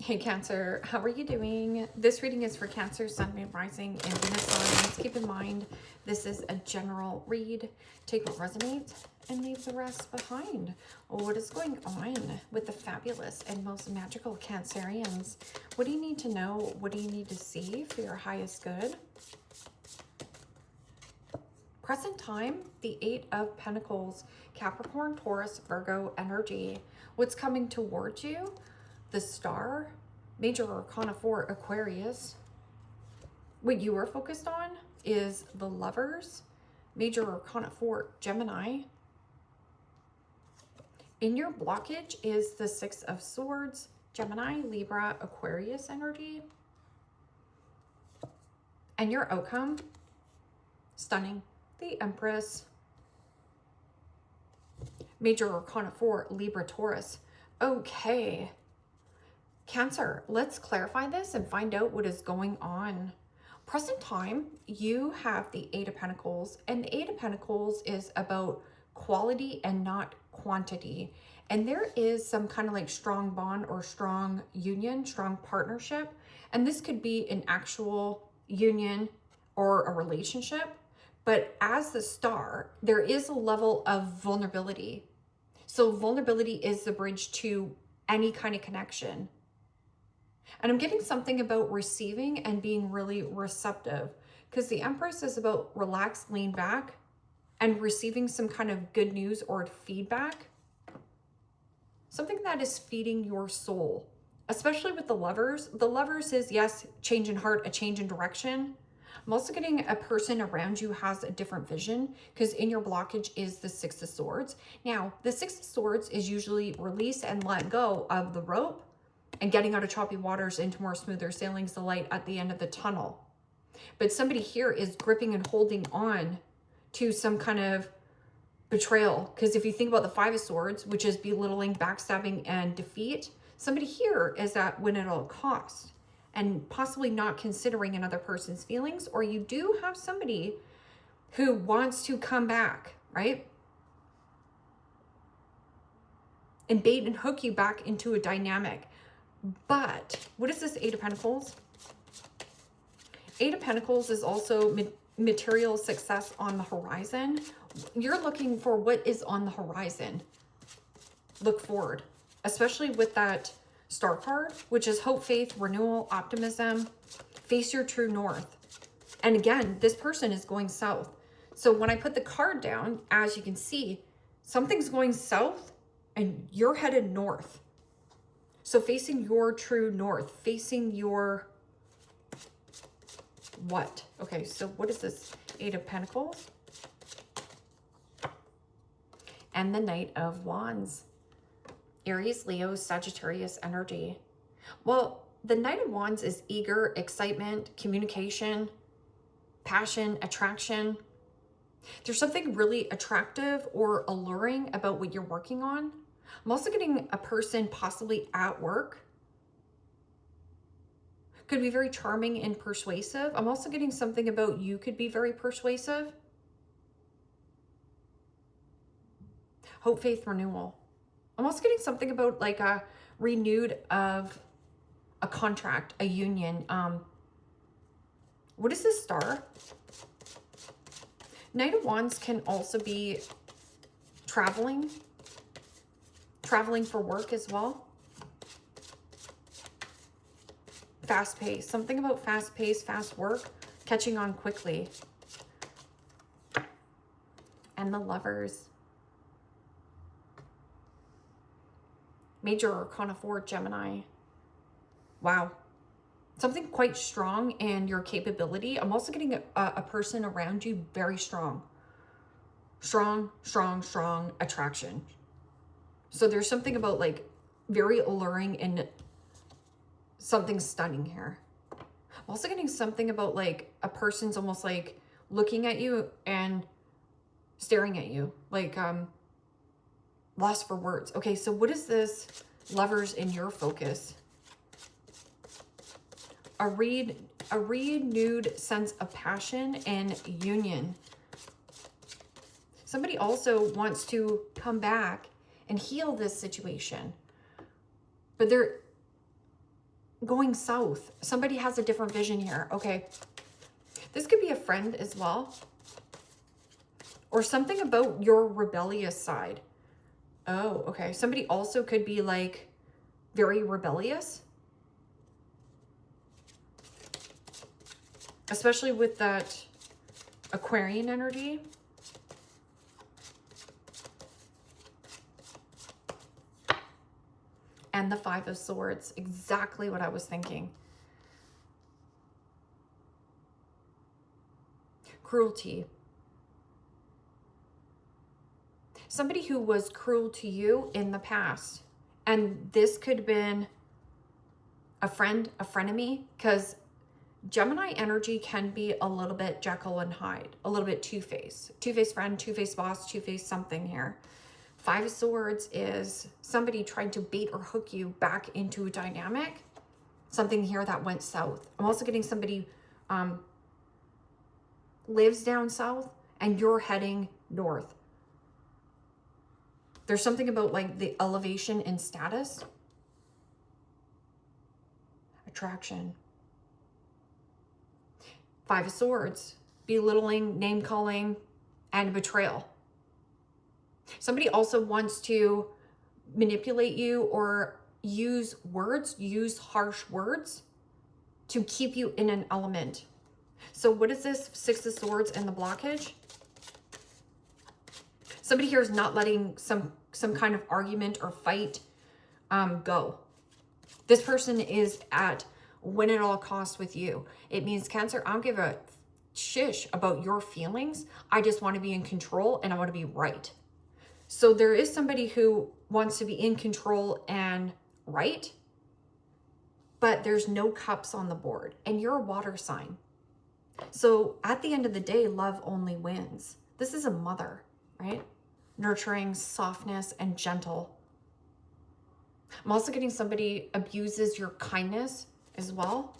Hey Cancer, how are you doing? This reading is for Cancer, Sun, Moon, Rising, and Venus signs. Keep in mind, this is a general read. Take what resonates and leave the rest behind. What is going on with the fabulous and most magical Cancerians? What do you need to know? What do you need to see for your highest good? Present time, the Eight of Pentacles, Capricorn, Taurus, Virgo energy. What's coming towards you? The Star, Major Arcana 4, Aquarius. What you are focused on is the Lovers, Major Arcana 4, Gemini. In your blockage is the Six of Swords, Gemini, Libra, Aquarius energy. And your outcome, stunning, the Empress, Major Arcana 4, Libra, Taurus. Okay. Cancer, let's clarify this and find out what is going on. Present time, you have the Eight of Pentacles, and the Eight of Pentacles is about quality and not quantity. And there is some kind of like strong bond or strong union, strong partnership. And this could be an actual union or a relationship. But as the Star, there is a level of vulnerability. So vulnerability is the bridge to any kind of connection. And I'm getting something about receiving and being really receptive, because the Empress is about relax, lean back, and receiving some kind of good news or feedback. Something that is feeding your soul, especially with the Lovers. The Lovers is, yes, change in heart, a change in direction. I'm also getting a person around you has a different vision, because in your blockage is the Six of Swords. Now, the Six of Swords is usually release and let go of the rope, and getting out of choppy waters into more smoother sailings, the light at the end of the tunnel. But somebody here is gripping and holding on to some kind of betrayal. Because if you think about the Five of Swords, which is belittling, backstabbing, and defeat, somebody here is at win at all costs and possibly not considering another person's feelings. Or you do have somebody who wants to come back, right? And bait and hook you back into a dynamic. But what is this Eight of Pentacles? Eight of Pentacles is also material success on the horizon. You're looking for what is on the horizon. Look forward, especially with that Star card, which is hope, faith, renewal, optimism. Face your true north. And again, this person is going south. So when I put the card down, as you can see, something's going south and you're headed north. So facing your true north, facing your what? Okay, so what is this? Eight of Pentacles. And the Knight of Wands. Aries, Leo, Sagittarius energy. Well, the Knight of Wands is eager, excitement, communication, passion, attraction. There's something really attractive or alluring about what you're working on. I'm also getting a person possibly at work. Could be very charming and persuasive. I'm also getting something about you could be very persuasive. Hope, faith, renewal. I'm also getting something about like a renewed of a contract, a union. What is this Star? Knight of Wands can also be traveling for work as well. Fast pace, something about fast pace, fast work, catching on quickly. And the Lovers. Major Arcana 4, Gemini. Wow. Something quite strong in your capability. I'm also getting a person around you very strong. Strong attraction. So there's something about like very alluring and something stunning here. I'm also getting something about like a person's almost like looking at you and staring at you, like lost for words. Okay, so what is this Lovers in your focus? A renewed sense of passion and union. Somebody also wants to come back and heal this situation. But going south. Somebody has a different vision here. Okay. This could be a friend as well. Or something about your rebellious side. Oh, okay. Somebody also could be like very rebellious. Especially with that Aquarian energy. And the Five of Swords. Exactly what I was thinking. Cruelty. Somebody who was cruel to you in the past. And this could have been a friend, a frenemy, because Gemini energy can be a little bit Jekyll and Hyde, a little bit two-faced. Two-faced friend, two-faced boss, two-faced something here. Five of Swords is somebody trying to bait or hook you back into a dynamic. Something here that went south. I'm also getting somebody lives down south and you're heading north. There's something about like the elevation in status. Attraction. Five of Swords. Belittling, name calling, and betrayal. Somebody also wants to manipulate you or use words, use harsh words to keep you in an element. So what is this? Six of Swords and the blockage. Somebody here is not letting some kind of argument or fight go. This person is at win at all costs with you. It means, Cancer, I don't give a shish about your feelings. I just want to be in control and I want to be right. So there is somebody who wants to be in control and right, but there's no cups on the board and you're a water sign. So at the end of the day, love only wins. This is a mother, right? Nurturing, softness, and gentle. I'm also getting somebody abuses your kindness as well.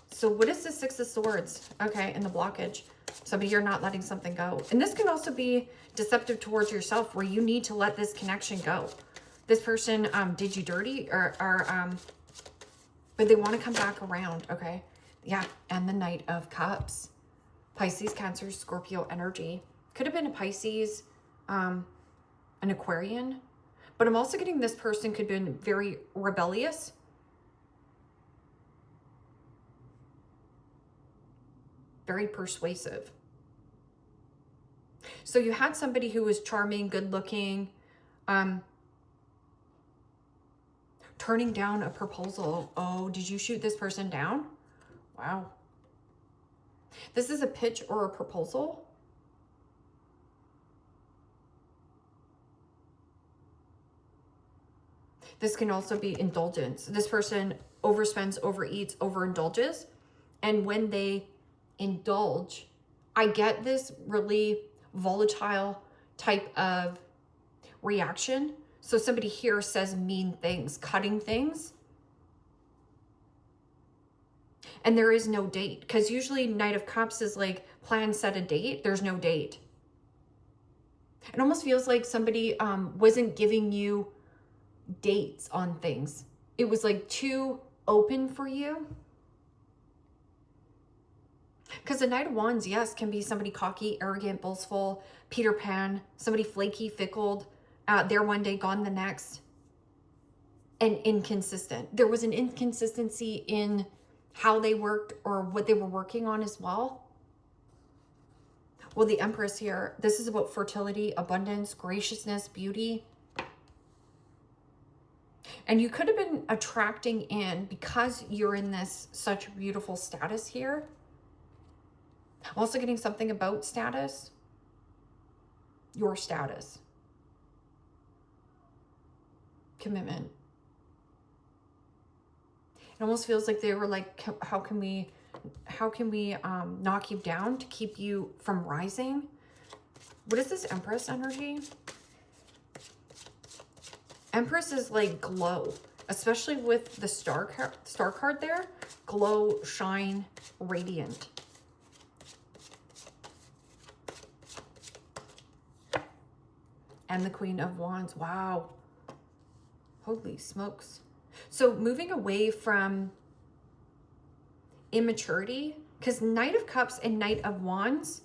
So what is the Six of Swords? Okay, in the blockage. Somebody you're not letting something go. And this can also be deceptive towards yourself where you need to let this connection go. This person did you dirty but they want to come back around, okay? Yeah, and the Knight of Cups. Pisces, Cancer, Scorpio energy. Could have been a Pisces, an Aquarian. But I'm also getting this person could have been very rebellious. Very persuasive. So you had somebody who was charming, good looking, turning down a proposal. Oh, did you shoot this person down? Wow. This is a pitch or a proposal. This can also be indulgence. This person overspends, overeats, overindulges. And when they indulge, I get this really volatile type of reaction. So somebody here says mean things, cutting things. And there is no date, because usually Knight of Cups is like plan, set a date. There's no date. It almost feels like somebody wasn't giving you dates on things. It was like too open for you. Because the Knight of Wands, yes, can be somebody cocky, arrogant, boastful, Peter Pan, somebody flaky, fickle, there one day, gone the next, and inconsistent. There was an inconsistency in how they worked or what they were working on as well. Well, the Empress here, this is about fertility, abundance, graciousness, beauty. And you could have been attracting in, because you're in this such beautiful status here. I'm also getting something about status. Your status. Commitment. It almost feels like they were like, how can we knock you down to keep you from rising? What is this Empress energy? Empress is like glow, especially with the star card there. Glow, shine, radiant. And the Queen of Wands. Wow. Holy smokes. So moving away from immaturity, because Knight of Cups and Knight of Wands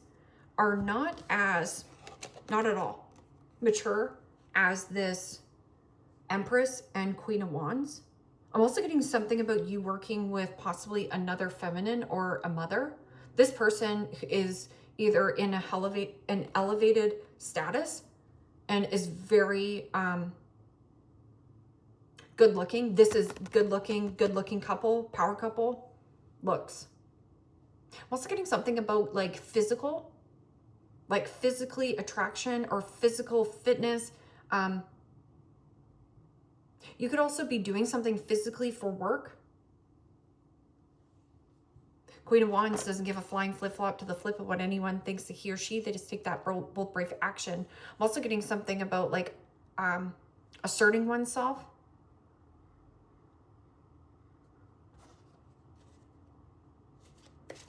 are not at all mature as this Empress and Queen of Wands. I'm also getting something about you working with possibly another feminine or a mother. This person is either in an elevated status and is very good looking. This is good looking couple, power couple looks. I'm also getting something about like physical, like physically attraction or physical fitness. You could also be doing something physically for work. Queen of Wands doesn't give a flying flip-flop to the flip of what anyone thinks that he or she. They just take that bold, brave action. I'm also getting something about like asserting oneself.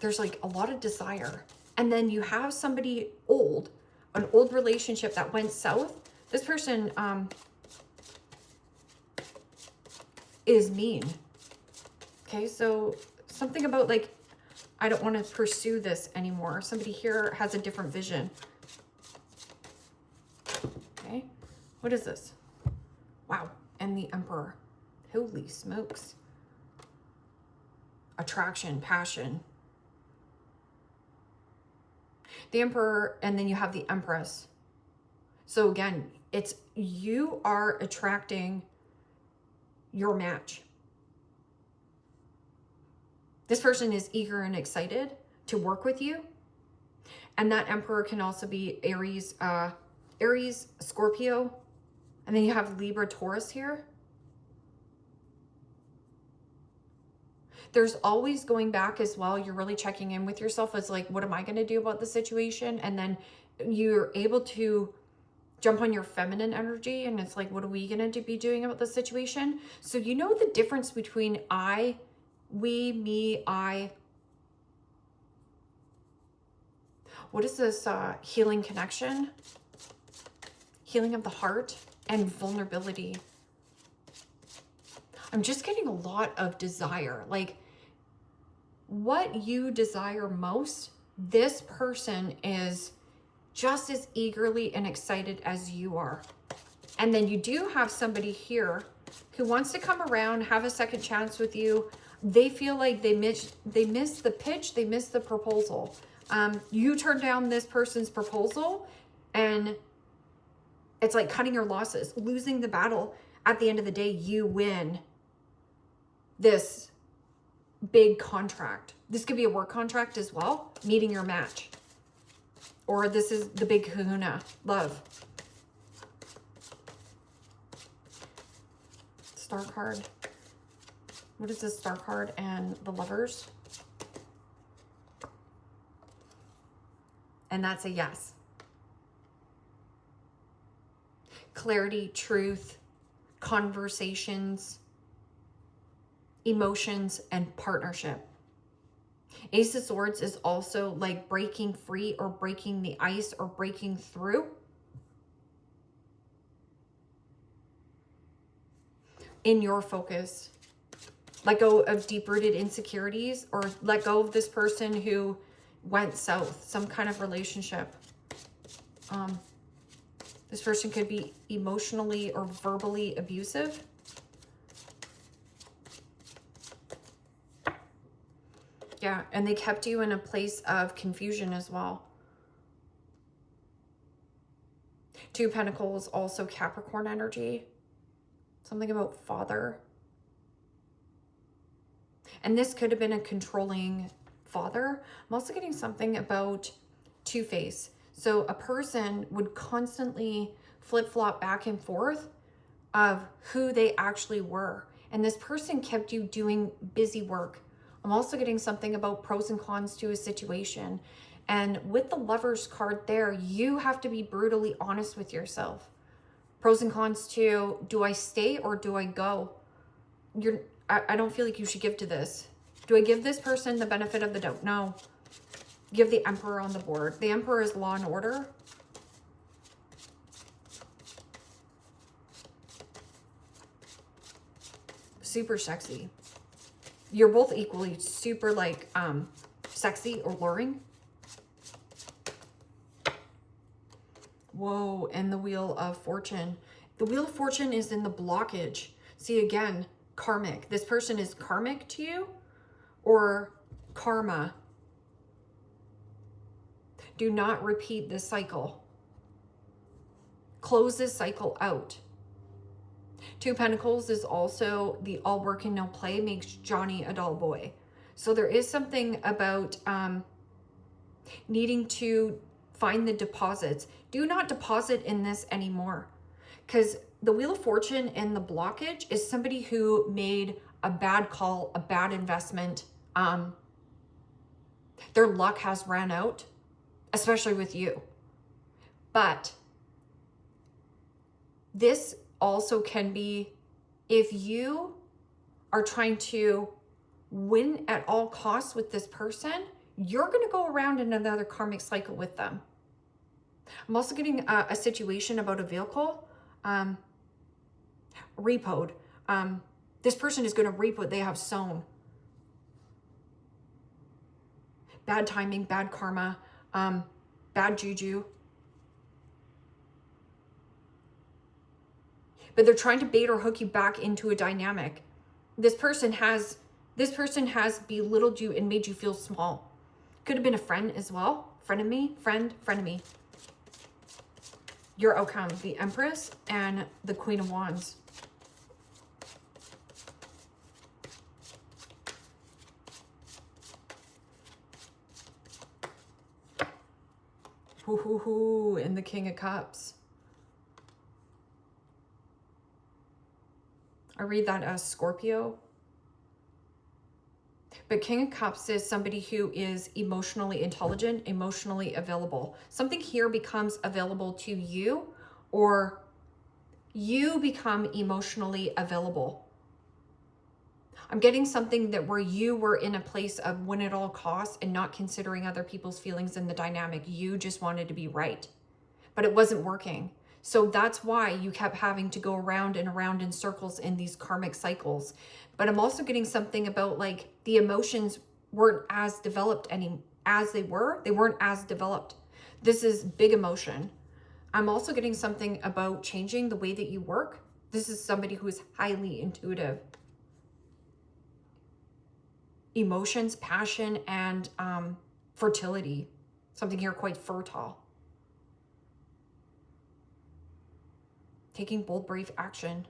There's like a lot of desire. And then you have somebody old, an old relationship that went south. This person is mean. Okay, so something about like, I don't want to pursue this anymore. Somebody here has a different vision. Okay, what is this? Wow, and the Emperor. Holy smokes. Attraction, passion. The Emperor, and then you have the Empress. So again, it's you are attracting your match. This person is eager and excited to work with you. And that Emperor can also be Aries, Scorpio. And then you have Libra, Taurus here. There's always going back as well. You're really checking in with yourself as like, what am I going to do about the situation? And then you're able to jump on your feminine energy. And it's like, what are we going to be doing about the situation? So you know the difference between I, we, me, I. What is this healing connection? Healing of the heart and vulnerability. I'm just getting a lot of desire. Like what you desire most, this person is just as eagerly and excited as you are. And then you do have somebody here who wants to come around, have a second chance with you. They feel like they missed the pitch, they missed the proposal. You turn down this person's proposal and it's like cutting your losses, losing the battle. At the end of the day, you win this big contract. This could be a work contract as well, meeting your match. Or this is the big kahuna, love. Star card. What is this Star card and the Lovers? And that's a yes. Clarity, truth, conversations, emotions, and partnership. Ace of Swords is also like breaking free or breaking the ice or breaking through. In your focus. Let go of deep-rooted insecurities or let go of this person who went south, some kind of relationship. This person could be emotionally or verbally abusive. Yeah, and they kept you in a place of confusion as well. Two of Pentacles, also Capricorn energy. Something about father. And this could have been a controlling father. I'm also getting something about Two-Face. So a person would constantly flip-flop back and forth of who they actually were. And this person kept you doing busy work. I'm also getting something about pros and cons to a situation. And with the Lovers card there, you have to be brutally honest with yourself. Pros and cons to, do I stay or do I go? I don't feel like you should give to this. Do I give this person the benefit of the doubt? No. Give the Emperor on the board. The Emperor is law and order. Super sexy. You're both equally super like sexy or luring. Whoa, and the Wheel of Fortune. The Wheel of Fortune is in the blockage. See, again, karmic. This person is karmic to you or karma. Do not repeat this cycle. Close this cycle out. Two Pentacles is also the all work and no play makes Johnny a dull boy. So there is something about needing to find the deposits. Do not deposit in this anymore, because the Wheel of Fortune and the blockage is somebody who made a bad call, a bad investment. Their luck has ran out, especially with you. But this also can be if you are trying to win at all costs with this person, you're going to go around in another karmic cycle with them. I'm also getting a situation about a vehicle repoed. This person is going to reap what they have sown. Bad timing, bad karma, bad juju. But they're trying to bait or hook you back into a dynamic. This person has belittled you and made you feel small. Could have been a friend as well. Frenemy, friend, frenemy. Your outcome, the Empress and the Queen of Wands. And the King of Cups. I read that as Scorpio. But King of Cups is somebody who is emotionally intelligent, emotionally available. Something here becomes available to you, or you become emotionally available. I'm getting something that where you were in a place of win at all costs and not considering other people's feelings in the dynamic. You just wanted to be right, but it wasn't working. So that's why you kept having to go around and around in circles in these karmic cycles. But I'm also getting something about like the emotions weren't as developed as they weren't as developed. This is big emotion. I'm also getting something about changing the way that you work. This is somebody who is highly intuitive. Emotions, passion, and fertility. Something here quite fertile. Taking bold, brave action.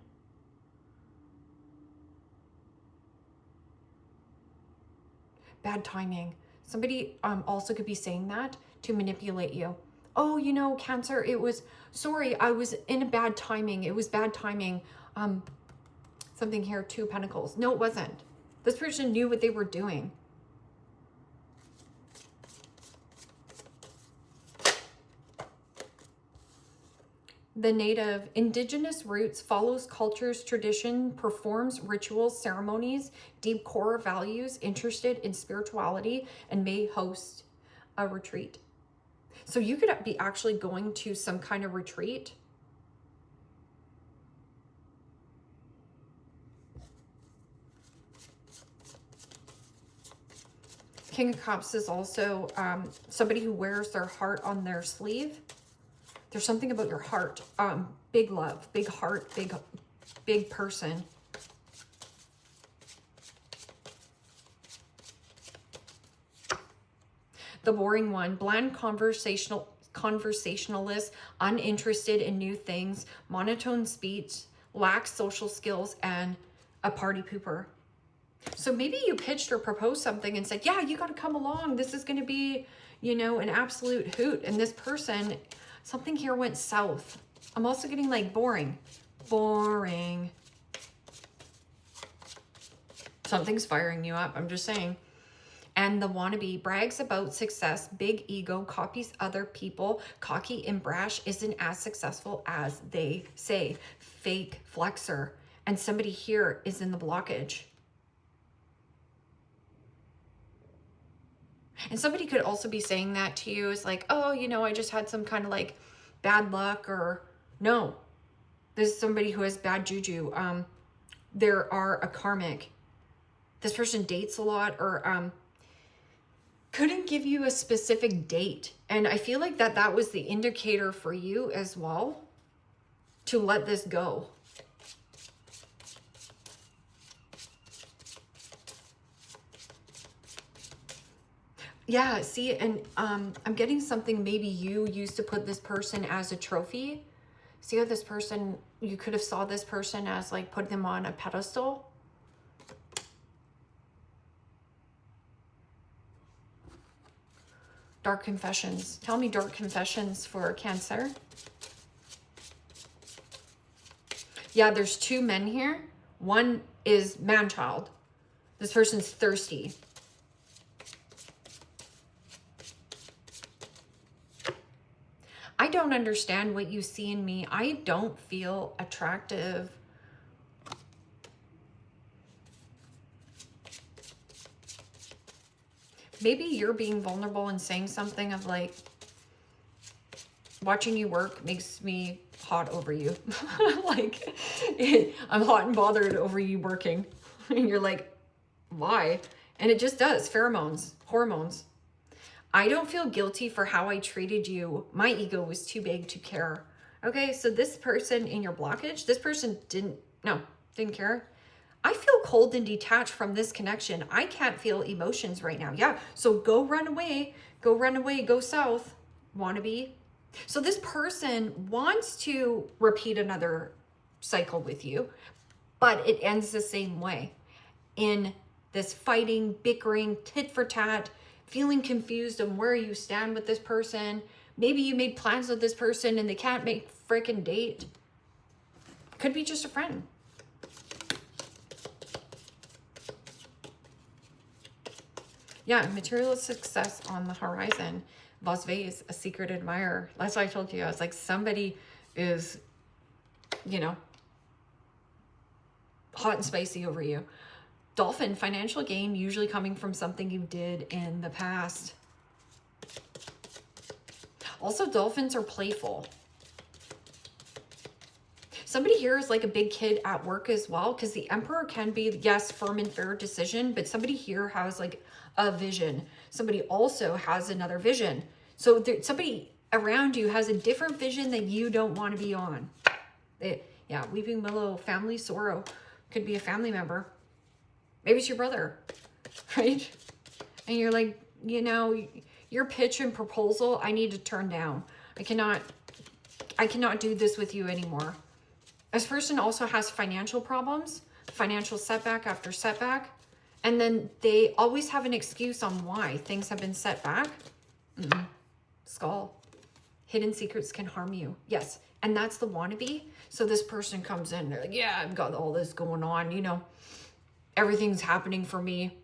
Bad timing. Somebody also could be saying that to manipulate you. Oh, you know, Cancer, it was, sorry, I was in a bad timing. It was bad timing. Something here, Two Pentacles. No, it wasn't. This person knew what they were doing. The native, indigenous roots, follows cultures, tradition, performs rituals, ceremonies, deep core values, interested in spirituality, and may host a retreat. So you could be actually going to some kind of retreat. King of Cups is also somebody who wears their heart on their sleeve. There's something about your heart. Big love, big heart, big person. The boring one, bland conversationalist, uninterested in new things, monotone speech, lacks social skills, and a party pooper. So maybe you pitched or proposed something and said, yeah, you got to come along. This is going to be, you know, an absolute hoot. And this person, something here went south. I'm also getting like boring. Boring. Something's firing you up. I'm just saying. And the wannabe brags about success, big ego, copies other people, cocky and brash, isn't as successful as they say. Fake flexer. And somebody here is in the blockage. And somebody could also be saying that to you. It's like, oh, you know, I just had some kind of like bad luck, or no. This is somebody who has bad juju. There are a karmic. This person dates a lot, or couldn't give you a specific date. And I feel like that was the indicator for you as well to let this go. Yeah, see, and I'm getting something, maybe you used to put this person as a trophy. See how this person, you could have saw this person as like put them on a pedestal. Dark confessions. Tell me dark confessions for Cancer. Yeah, there's two men here. One is man-child. This person's thirsty. I don't understand what you see in me. I don't feel attractive. Maybe you're being vulnerable and saying something of like, watching you work makes me hot over you. Like, I'm hot and bothered over you working. And you're like, why? And it just does. Pheromones, hormones. I don't feel guilty for how I treated you. My ego was too big to care. Okay, so this person in your blockage, this person didn't care. I feel cold and detached from this connection. I can't feel emotions right now. Yeah, so go run away, go south, wannabe. So this person wants to repeat another cycle with you, but it ends the same way. In this fighting, bickering, tit for tat, feeling confused on where you stand with this person. Maybe you made plans with this person and they can't make freaking date. Could be just a friend. Yeah, material success on the horizon. Las Vegas, a secret admirer. That's what I told you. I was like, somebody is, hot and spicy over you. Dolphin, financial gain, usually coming from something you did in the past. Also, dolphins are playful. Somebody here is like a big kid at work as well, because the Emperor can be, yes, firm and fair decision, but somebody here has like a vision. Somebody also has another vision. So somebody around you has a different vision that you don't want to be on. Yeah, Weeping Willow, family sorrow. Could be a family member. Maybe it's your brother, right? And you're like, your pitch and proposal, I need to turn down. I cannot do this with you anymore. This person also has financial problems, financial setback after setback. And then they always have an excuse on why things have been set back. Skull. Hidden secrets can harm you. Yes. And that's the wannabe. So this person comes in, they're like, yeah, I've got all this going on, everything's happening for me.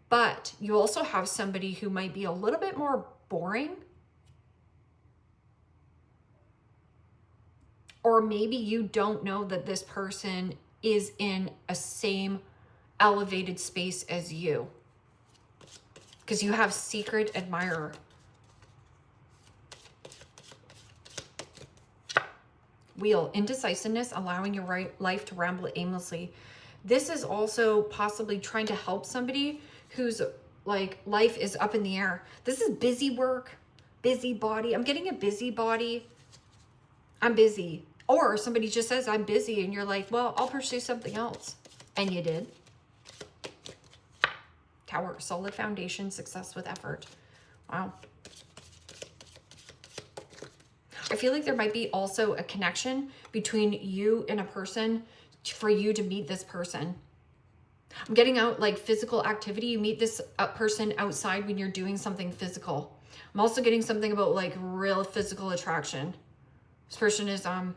But you also have somebody who might be a little bit more boring. Or maybe you don't know that this person is in a same elevated space as you. Because you have secret admirer. Wheel, indecisiveness, allowing your life to ramble aimlessly. This is also possibly trying to help somebody whose like life is up in the air. This is busy work, busy body. I'm getting a busy body. I'm busy. Or somebody just says, I'm busy. And you're like, well, I'll pursue something else. And you did. Tower, solid foundation, success with effort. Wow. I feel like there might be also a connection between you and a person for you to meet this person. I'm getting out like physical activity. You meet this person outside when you're doing something physical. I'm also getting something about like real physical attraction. This person is, I'm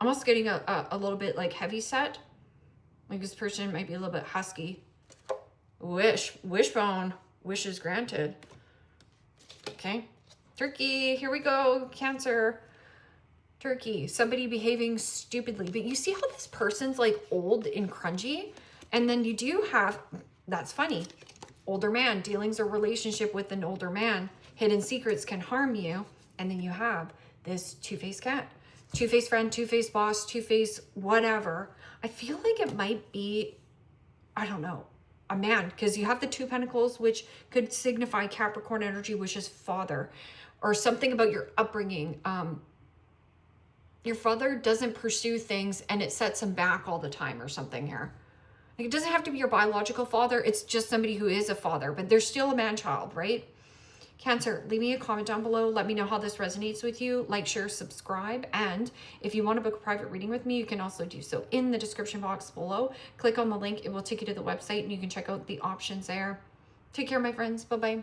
also getting a little bit like heavy set. Like this person might be a little bit husky. Wishbone, wishes granted. Okay. Turkey, here we go, Cancer. Turkey, somebody behaving stupidly. But you see how this person's like old and cringy? And then you do have, that's funny, older man, dealings or relationship with an older man. Hidden secrets can harm you. And then you have this two-faced cat. Two-faced friend, two-faced boss, two-faced whatever. I feel like it might be I don't know, a man, because you have the 2 Pentacles, which could signify Capricorn energy, which is father, or something about your upbringing. Your father doesn't pursue things and it sets him back all the time or something here. Like, it doesn't have to be your biological father. It's just somebody who is a father, but they're still a man-child, right? Cancer, leave me a comment down below. Let me know how this resonates with you. Like, share, subscribe. And if you want to book a private reading with me, you can also do so in the description box below. Click on the link. It will take you to the website and you can check out the options there. Take care, my friends. Bye-bye.